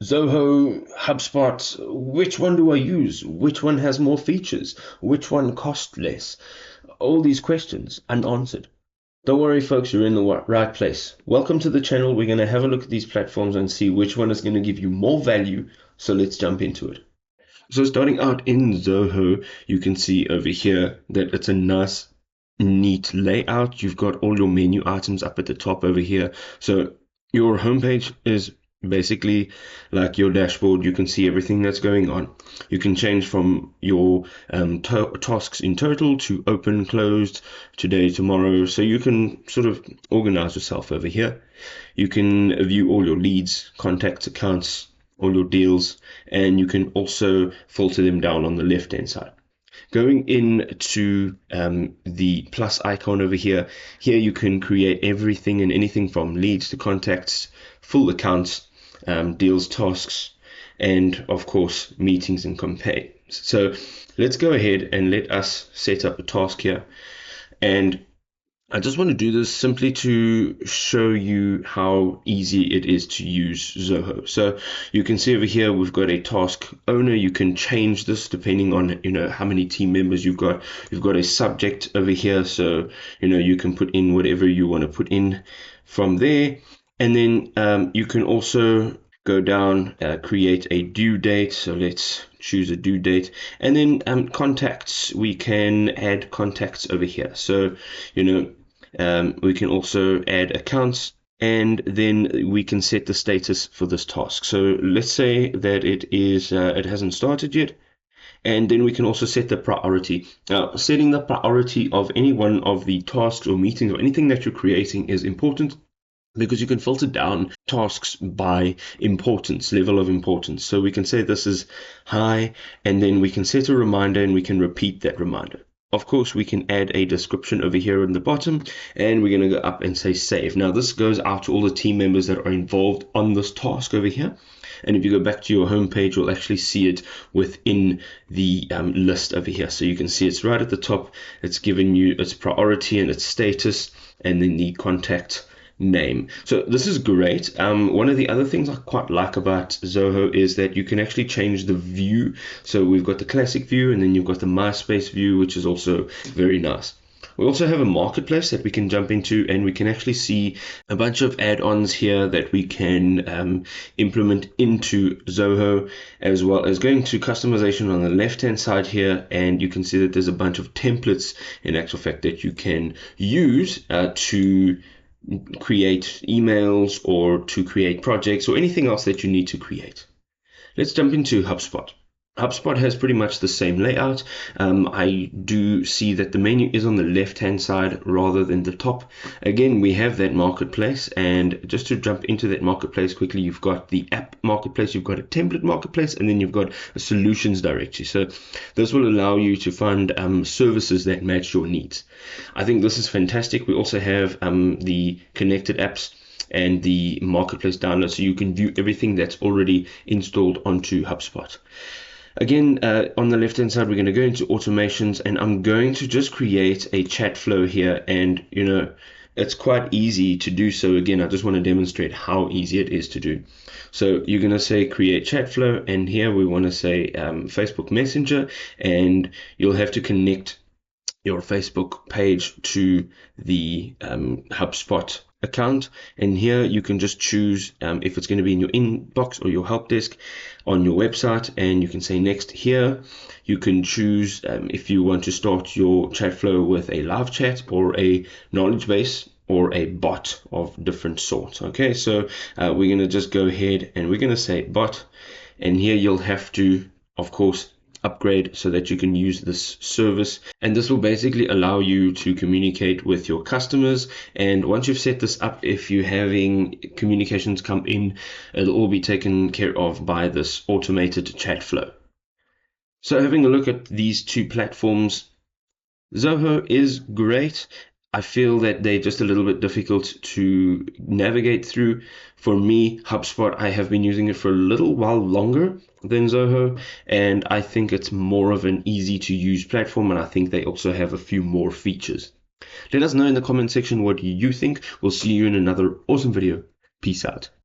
Zoho, HubSpot, which one do I use? Which one has more features? Which one costs less? All these questions unanswered. Don't worry, folks, you're in the right place. Welcome to the channel. We're going to have a look at these platforms and see which one is going to give you more value. So let's jump into it. So starting out in Zoho, you can see over here that it's a nice, neat layout. You've got all your menu items up at the top over here. So your homepage is basically like your dashboard. You can see everything that's going on. You can change from your tasks in total to open, closed, today, tomorrow. So you can sort of organize yourself over here. You can view all your leads, contacts, accounts, all your deals, and you can also filter them down on the left hand side. Going into the plus icon over here, you can create everything and anything from leads to contacts, full accounts, deals, tasks, and of course meetings and campaigns. So let's go ahead and let us set up a task here. And I just want to do this simply to show you how easy it is to use Zoho. So you can see over here we've got a task owner. You can change this depending on how many team members you've got. You've got a subject over here, so you can put in whatever you want to put in from there. And then you can also go down, create a due date. So let's choose a due date, and then contacts. We can add contacts over here. So we can also add accounts, and then we can set the status for this task. So let's say that it hasn't started yet, and then we can also set the priority. Now, setting the priority of any one of the tasks or meetings or anything that you're creating is important, because you can filter down tasks by importance, level of importance. So we can say this is high, and then we can set a reminder and we can repeat that reminder. Of course, we can add a description over here in the bottom, and we're going to go up and say save. Now, this goes out to all the team members that are involved on this task over here. And if you go back to your home page, you'll actually see it within the list over here. So you can see it's right at the top. It's given you its priority and its status, and then the contact name. So this is great. One of the other things I quite like about Zoho is that you can actually change the view. So we've got the classic view, and then you've got the MySpace view, which is also very nice. We also have a marketplace that we can jump into, and we can actually see a bunch of add-ons here that we can implement into Zoho, as well as going to customization on the left-hand side here, and you can see that there's a bunch of templates in actual fact that you can use to create emails or to create projects or anything else that you need to create. Let's jump into HubSpot. HubSpot has pretty much the same layout. I do see that the menu is on the left hand side rather than the top. Again, we have that marketplace, and just to jump into that marketplace quickly, you've got the app marketplace, you've got a template marketplace, and then you've got a solutions directory. So this will allow you to find services that match your needs. I think this is fantastic. We also have the connected apps and the marketplace download, so you can view everything that's already installed onto HubSpot. Again, on the left hand side, we're going to go into automations, and I'm going to just create a chat flow here, and it's quite easy to do so. Again, I just want to demonstrate how easy it is to do. So you're going to say create chat flow, and here we want to say Facebook Messenger, and you'll have to connect your Facebook page to the HubSpot account, and here you can just choose if it's going to be in your inbox or your help desk on your website, and you can say next. Here you can choose if you want to start your chat flow with a live chat or a knowledge base or a bot of different sorts. Okay, so we're going to just go ahead and we're going to say bot, and here you'll have to, of course, upgrade so that you can use this service, and this will basically allow you to communicate with your customers. And once you've set this up, if you're having communications come in, it'll all be taken care of by this automated chat flow. So having a look at these two platforms, Zoho is great. I feel that they're just a little bit difficult to navigate through. For me, HubSpot, I have been using it for a little while longer than Zoho, and I think it's more of an easy to use platform, and I think they also have a few more features. Let us know in the comment section what you think. We'll see you in another awesome video. Peace out.